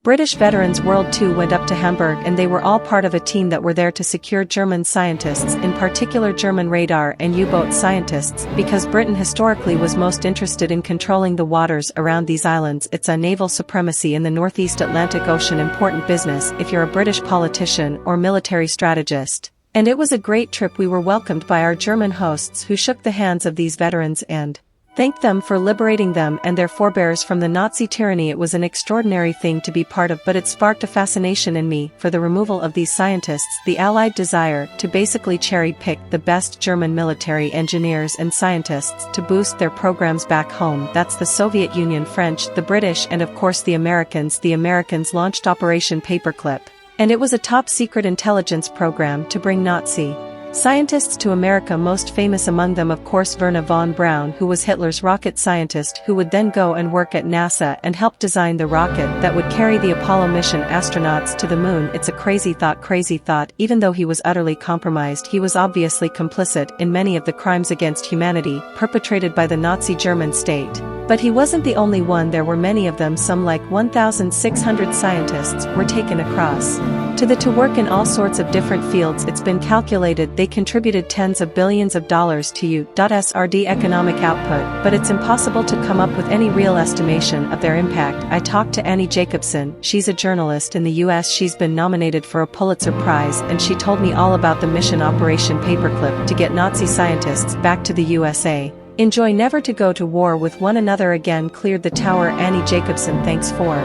British veterans World War II went up to Hamburg and they were all part of a team that were there to secure German scientists, in particular German radar and U-boat scientists, because Britain historically was most interested in controlling the waters around these islands. It's a naval supremacy in the Northeast Atlantic Ocean, important business if you're a British politician or military strategist. And it was a great trip. We were welcomed by our German hosts who shook the hands of these veterans and thanked them for liberating them and their forebears from the Nazi tyranny. It was an extraordinary thing to be part of, but it sparked a fascination in me for the removal of these scientists, the Allied desire to basically cherry-pick the best German military engineers and scientists to boost their programs back home. That's the Soviet Union, French, the British, and of course the Americans. The Americans launched Operation Paperclip, and it was a top-secret intelligence program to bring Nazi scientists to America, most famous among them of course Wernher von Braun, who was Hitler's rocket scientist who would then go and work at NASA and help design the rocket that would carry the Apollo mission astronauts to the moon. It's a crazy thought. Even though he was utterly compromised, he was obviously complicit in many of the crimes against humanity perpetrated by the Nazi German state. But he wasn't the only one. There were many of them. Some like 1,600 scientists were taken across to work in all sorts of different fields. It's been calculated they contributed tens of billions of dollars to U.S.RD economic output, but it's impossible to come up with any real estimation of their impact. I talked to Annie Jacobson. She's a journalist in the US. She's been nominated for a Pulitzer Prize, and she told me all about the mission Operation Paperclip to get Nazi scientists back to the USA. Enjoy never to go to war with one another again. Cleared the tower. Annie Jacobson, thanks for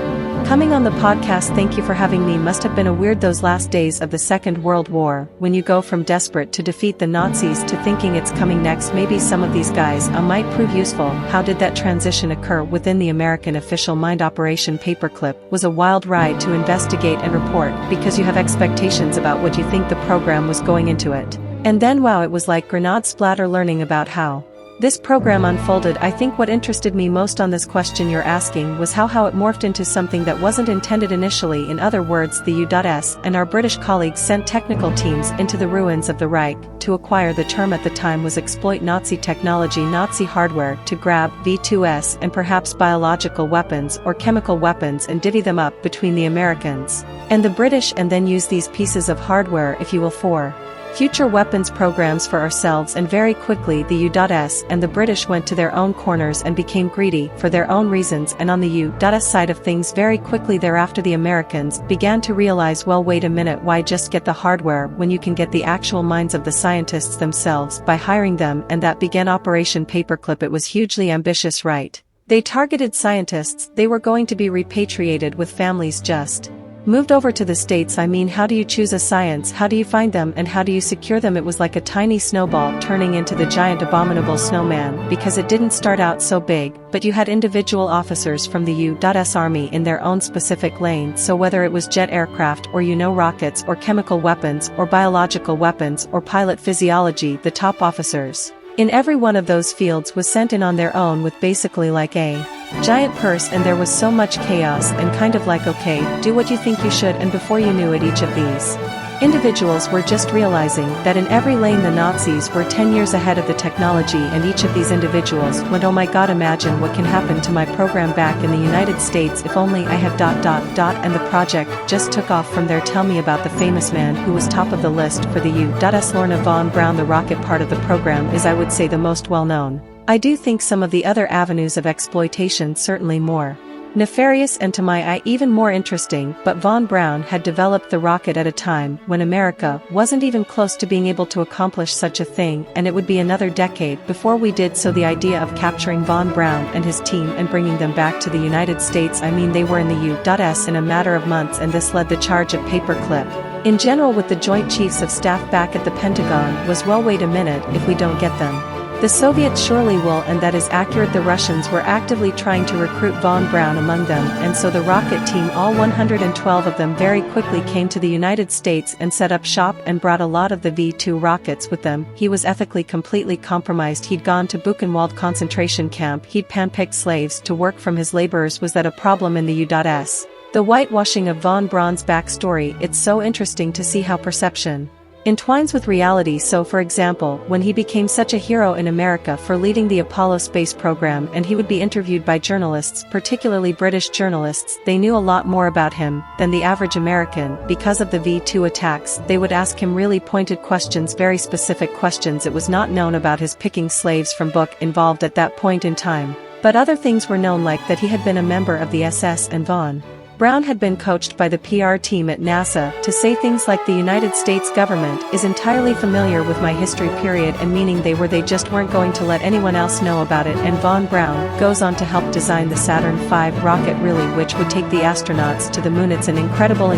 coming on the podcast. Thank you for having me. Must have been a weird those last days of the Second World War, when you go from desperate to defeat the Nazis to thinking it's coming next. Maybe some of these guys might prove useful. How did that transition occur within the American official mind? Operation Paperclip was a wild ride to investigate and report, because you have expectations about what you think the program was going into it. And then wow, it was like grenade splatter learning about how this program unfolded. I think what interested me most on this question you're asking was how it morphed into something that wasn't intended initially. In other words, the U.S. and our British colleagues sent technical teams into the ruins of the Reich to acquire, the term at the time was exploit, Nazi technology, Nazi hardware, to grab V2S and perhaps biological weapons or chemical weapons and divvy them up between the Americans and the British, and then use these pieces of hardware, if you will, for future weapons programs for ourselves. And very quickly the U.S. and the British went to their own corners and became greedy for their own reasons. And on the U.S. side of things, very quickly thereafter the Americans began to realize, well, wait a minute, why just get the hardware when you can get the actual minds of the scientists themselves by hiring them? And that began Operation Paperclip. It was hugely ambitious, right? They targeted scientists. They were going to be repatriated with families just moved over to the States. I mean, how do you choose a science? How do you find them? And how do you secure them? It was like a tiny snowball turning into the giant abominable snowman, because it didn't start out so big, but you had individual officers from the U.S. Army in their own specific lane. So whether it was jet aircraft or rockets or chemical weapons or biological weapons or pilot physiology, the top officers in every one of those fields was sent in on their own with basically like a giant purse. And there was so much chaos and kind of like, okay, do what you think you should. And before you knew it, each of these individuals were just realizing that in every lane the Nazis were 10 years ahead of the technology, and each of these individuals went, oh my god, imagine what can happen to my program back in the United States if only I had ... And the project just took off from there. Tell me about the famous man who was top of the list for the U.S. Wernher von Braun. The rocket part of the program is, I would say, the most well known. I do think some of the other avenues of exploitation certainly more nefarious and to my eye even more interesting, but von Braun had developed the rocket at a time when America wasn't even close to being able to accomplish such a thing, and it would be another decade before we did. So the idea of capturing von Braun and his team and bringing them back to the United States, I mean, they were in the U.S. in a matter of months, and this led the charge of Paperclip in general with the Joint Chiefs of Staff back at the Pentagon was, well, wait a minute, if we don't get them, the Soviets surely will. And that is accurate. The Russians were actively trying to recruit von Braun among them, and so the rocket team, all 112 of them, very quickly came to the United States and set up shop and brought a lot of the V2 rockets with them. He was ethically completely compromised. He'd gone to Buchenwald concentration camp. He'd handpicked slaves to work from his laborers. Was that a problem in the U.S.? The whitewashing of von Braun's backstory. It's so interesting to see how perception entwines with reality. So for example, when he became such a hero in America for leading the Apollo space program and he would be interviewed by journalists, particularly British journalists, they knew a lot more about him than the average American. Because of the V2 attacks, they would ask him really pointed questions, very specific questions. It was not known about his picking slaves from book involved at that point in time. But other things were known, like that he had been a member of the SS and Von Braun had been coached by the PR team at NASA to say things like the United States government is entirely familiar with my history period, and meaning they just weren't going to let anyone else know about it. And Von Braun goes on to help design the Saturn V rocket, really, which would take the astronauts to the moon. It's an incredible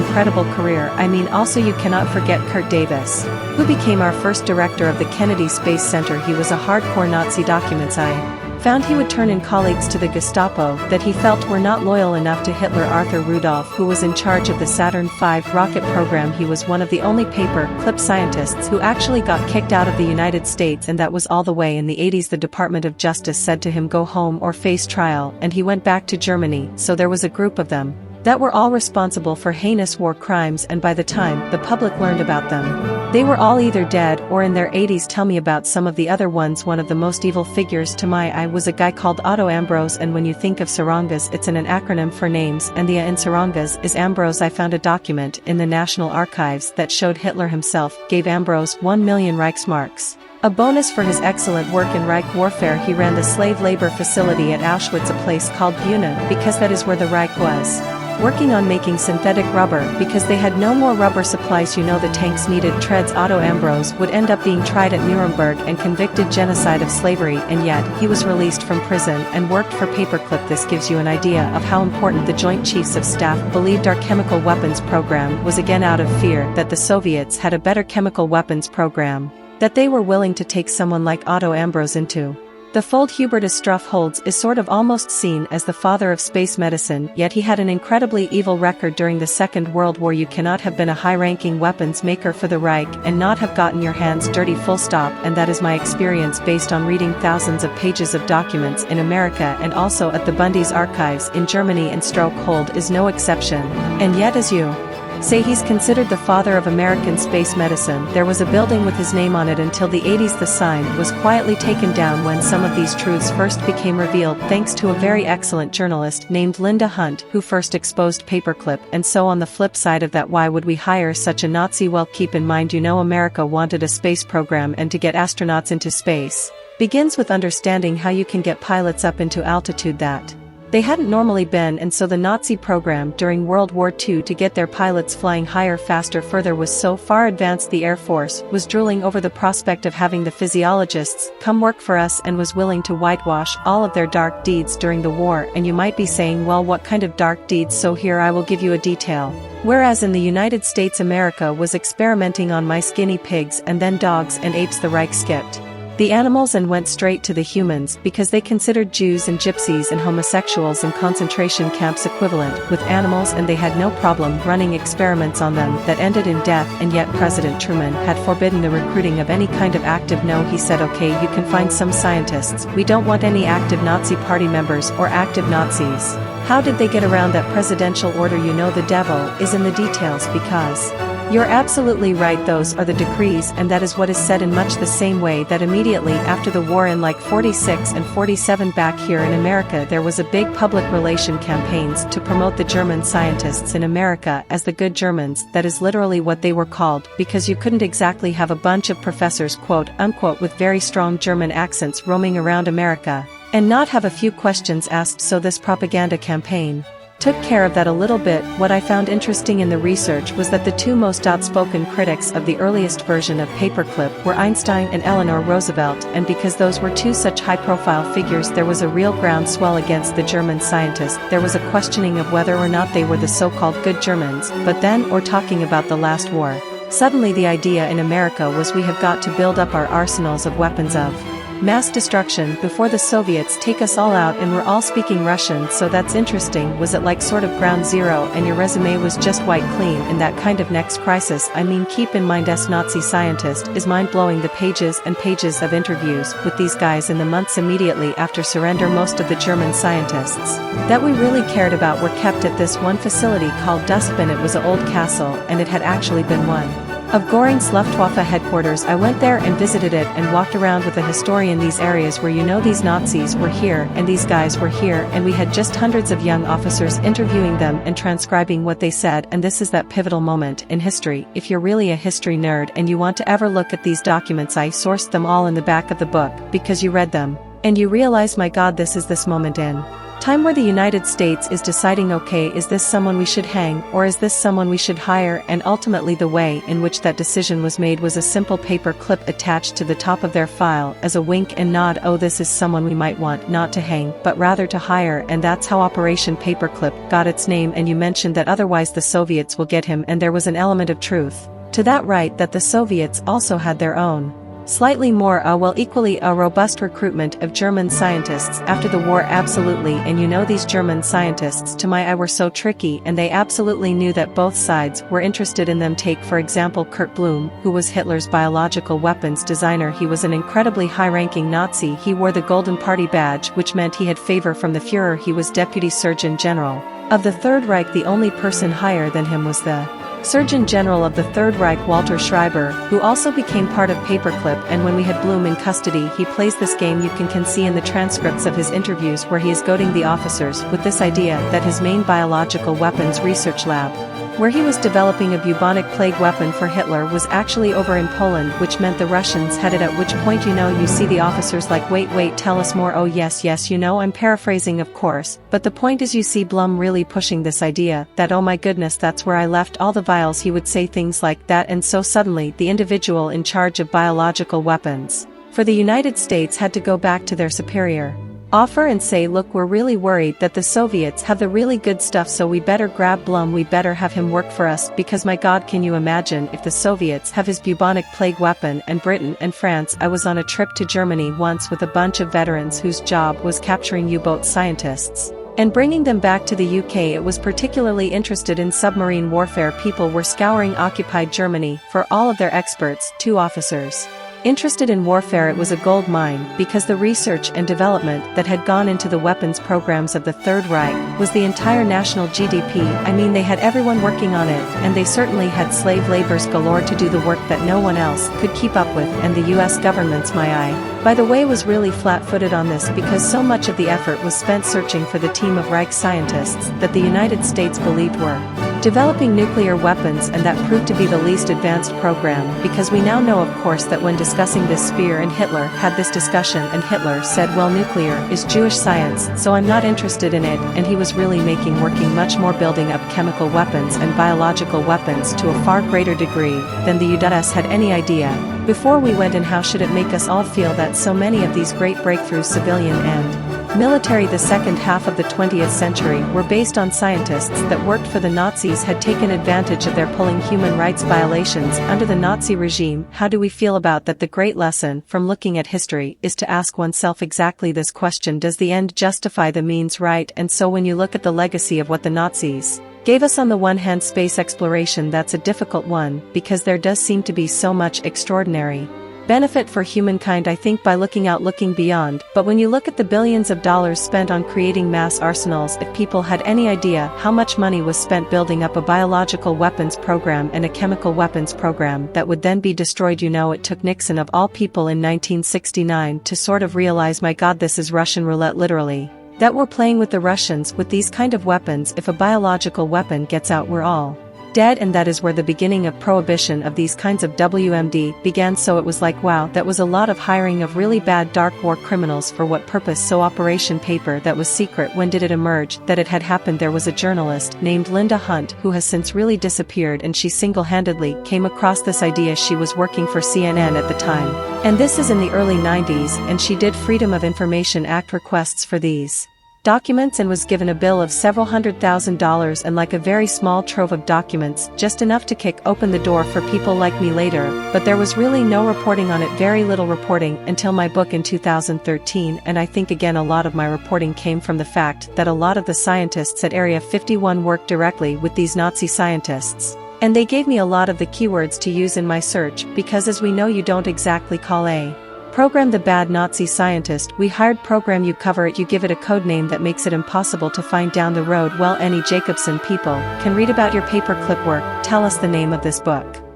career. I mean, also you cannot forget Kurt Davis, who became our first director of the Kennedy Space Center. He was a hardcore Nazi. Documents I found he would turn in colleagues to the Gestapo that he felt were not loyal enough to Hitler. Arthur Rudolph, who was in charge of the Saturn V rocket program, he was one of the only paperclip scientists who actually got kicked out of the United States, and that was all the way in the 80s. The Department of Justice said to him, go home or face trial, and he went back to Germany. So there was a group of them that were all responsible for heinous war crimes, and by the time the public learned about them, they were all either dead or in their 80s. Tell me about some of the other ones. One of the most evil figures to my eye was a guy called Otto Ambros, and when you think of Sarangas, it's an acronym for names, and the A in Sarangas is Ambros. I found a document in the National Archives that showed Hitler himself gave Ambros 1 million Reichsmarks, a bonus for his excellent work in Reich warfare. He ran the slave labor facility at Auschwitz, a place called Buna, because that is where the Reich was working on making synthetic rubber because they had no more rubber supplies. You know, the tanks needed treads. Otto Ambros would end up being tried at Nuremberg and convicted genocide of slavery, and yet he was released from prison and worked for Paperclip. This gives you an idea of how important the Joint Chiefs of Staff believed our chemical weapons program was, again out of fear that the Soviets had a better chemical weapons program that they were willing to take someone like Otto Ambros into the fold. Hubertus Struffholz is sort of almost seen as the father of space medicine, yet he had an incredibly evil record during the Second World War. You cannot have been a high-ranking weapons maker for the Reich and not have gotten your hands dirty, full stop. And that is my experience based on reading thousands of pages of documents in America and also at the Bundy's archives in Germany, and Struffholz is no exception. And yet, as you say, he's considered the father of American space medicine. There was a building with his name on it until the 80s. The sign was quietly taken down when some of these truths first became revealed, thanks to a very excellent journalist named Linda Hunt, who first exposed Paperclip. And so on the flip side of that, why would we hire such a Nazi? Well, keep in mind, you know, America wanted a space program, and to get astronauts into space begins with understanding how you can get pilots up into altitude that they hadn't normally been. And so the Nazi program during World War II to get their pilots flying higher, faster, further was so far advanced the Air Force was drooling over the prospect of having the physiologists come work for us and was willing to whitewash all of their dark deeds during the war. And you might be saying, well, what kind of dark deeds? So here I will give you a detail. Whereas in the United States, America was experimenting on mice, guinea pigs, and then dogs and apes, the Reich skipped the animals and went straight to the humans because they considered Jews and gypsies and homosexuals in concentration camps equivalent with animals, and they had no problem running experiments on them that ended in death. And yet President Truman had forbidden the recruiting of any kind of active. No, he said, okay, you can find some scientists, we don't want any active Nazi party members or active Nazis. How did they get around that presidential order? You know, the devil is in the details, because you're absolutely right, those are the decrees, and that is what is said in much the same way that immediately after the war in like 46 and 47 back here in America, there was a big public relation campaigns to promote the German scientists in America as the good Germans. That is literally what they were called, because you couldn't exactly have a bunch of professors, quote unquote, with very strong German accents roaming around America and not have a few questions asked. So this propaganda campaign took care of that a little bit. What I found interesting in the research was that the two most outspoken critics of the earliest version of Paperclip were Einstein and Eleanor Roosevelt, and because those were two such high-profile figures, there was a real groundswell against the German scientists. There was a questioning of whether or not they were the so-called good Germans. But then, or talking about the last war, suddenly the idea in America was we have got to build up our arsenals of weapons of mass destruction before the Soviets take us all out, and we're all speaking Russian. So that's interesting. Was it like sort of ground zero and your resume was just wiped clean in that kind of next crisis? I mean, keep in mind, as Nazi scientist is mind-blowing. The pages and pages of interviews with these guys in the months immediately after surrender. Most of the German scientists that we really cared about were kept at this one facility called Dustbin. It was an old castle, and it had actually been one of Göring's Luftwaffe headquarters. I went there and visited it and walked around with a historian these areas where these Nazis were here and these guys were here, and we had just hundreds of young officers interviewing them and transcribing what they said. And this is that pivotal moment in history. If you're really a history nerd and you want to ever look at these documents, I sourced them all in the back of the book, because you read them and you realize, my God, this moment in time where the United States is deciding, okay, is this someone we should hang, or is this someone we should hire? And ultimately the way in which that decision was made was a simple paper clip attached to the top of their file as a wink and nod. Oh, this is someone we might want not to hang, but rather to hire. And that's how Operation Paperclip got its name. And you mentioned that otherwise the Soviets will get him, and there was an element of truth to that, right? That the Soviets also had their own slightly more equally robust recruitment of German scientists after the war. Absolutely. And these German scientists to my eye were so tricky, and they absolutely knew that both sides were interested in them. Take for example Kurt Blum, who was Hitler's biological weapons designer. He was an incredibly high-ranking Nazi. He wore the Golden Party badge, which meant he had favor from the Führer. He was Deputy Surgeon General of the Third Reich. The only person higher than him was the Surgeon General of the Third Reich, Walter Schreiber, who also became part of Paperclip. And when we had Blum in custody, he plays this game. You can see in the transcripts of his interviews where he is goading the officers with this idea that his main biological weapons research lab, where he was developing a bubonic plague weapon for Hitler, was actually over in Poland, which meant the Russians had it, at which point you see the officers like, wait, tell us more. Oh yes, I'm paraphrasing of course, but the point is you see Blum really pushing this idea that, oh my goodness, that's where I left all the vials. He would say things like that, and so suddenly the individual in charge of biological weapons for the United States had to go back to their superior offer and say, look, we're really worried that the Soviets have the really good stuff, so we better grab Blum, we better have him work for us, because my God, can you imagine if the Soviets have his bubonic plague weapon and Britain and France? I was on a trip to Germany once with a bunch of veterans whose job was capturing U-boat scientists and bringing them back to the UK. It was particularly interested in submarine warfare. People were scouring occupied Germany for all of their experts, 2 officers interested in warfare. It was a gold mine, because the research and development that had gone into the weapons programs of the Third Reich was the entire national GDP. I mean, they had everyone working on it, and they certainly had slave laborers galore to do the work that no one else could keep up with. And the US government's my eye, by the way, was really flat-footed on this, because so much of the effort was spent searching for the team of Reich scientists that the United States believed were developing nuclear weapons, and that proved to be the least advanced program, because we now know, of course, that when discussing this, Speer and Hitler had this discussion, and Hitler said, well, nuclear is Jewish science, so I'm not interested in it. And he was really working much more building up chemical weapons and biological weapons to a far greater degree than the US had any idea before we went. And how should it make us all feel that so many of these great breakthroughs, civilian and military, the second half of the 20th century, were based on scientists that worked for the Nazis, had taken advantage of their pulling human rights violations under the Nazi regime? How do we feel about that? The great lesson from looking at history is to ask oneself exactly this question: does the end justify the means, right? And so when you look at the legacy of what the Nazis gave us, on the one hand, space exploration, that's a difficult one, because there does seem to be so much extraordinary benefit for humankind, I think, by looking beyond. But when you look at the billions of dollars spent on creating mass arsenals, if people had any idea how much money was spent building up a biological weapons program and a chemical weapons program that would then be destroyed. It took Nixon of all people in 1969 to sort of realize, my God, this is Russian roulette, literally, that we're playing with the Russians with these kind of weapons. If a biological weapon gets out, we're all dead. And that is where the beginning of prohibition of these kinds of WMD began. So it was like, wow, that was a lot of hiring of really bad dark war criminals. For what purpose? So Operation Paper, that was secret. When did it emerge that it had happened? There was a journalist named Linda Hunt who has since really disappeared, and she single-handedly came across this idea. She was working for CNN at the time, and this is in the early 90s, and she did Freedom of Information Act requests for these documents and was given a bill of several $100,000 and like a very small trove of documents, just enough to kick open the door for people like me later. But there was really no reporting on it, very little reporting, until my book in 2013. And I think again a lot of my reporting came from the fact that a lot of the scientists at Area 51 worked directly with these Nazi scientists. And they gave me a lot of the keywords to use in my search, because as we know, you don't exactly call a program the bad Nazi scientist. We hired program, you cover it, you give it a code name that makes it impossible to find down the road. Well, any Jacobson people can read about your paperclip work. Tell us the name of this book.